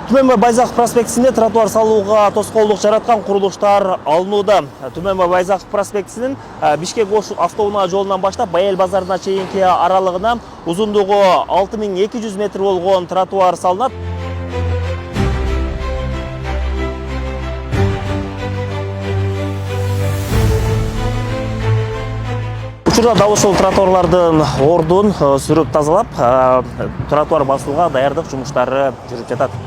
Түмен Байзақ проспектісінде тротуар салуға тосқоолдук жараткан курулуштар алынууда. Түмен Байзақ проспектисинин Бишкек-Ош автоунаа жолунан баштап Байел базарына чейинки аралыгына узундугу 6200 метр болгон тротуар салынат. Учурда дал ушул тротуарлардын ордун сүрүп тазалап, тротуар басууга даярдык жумуштары жүрүп жатат.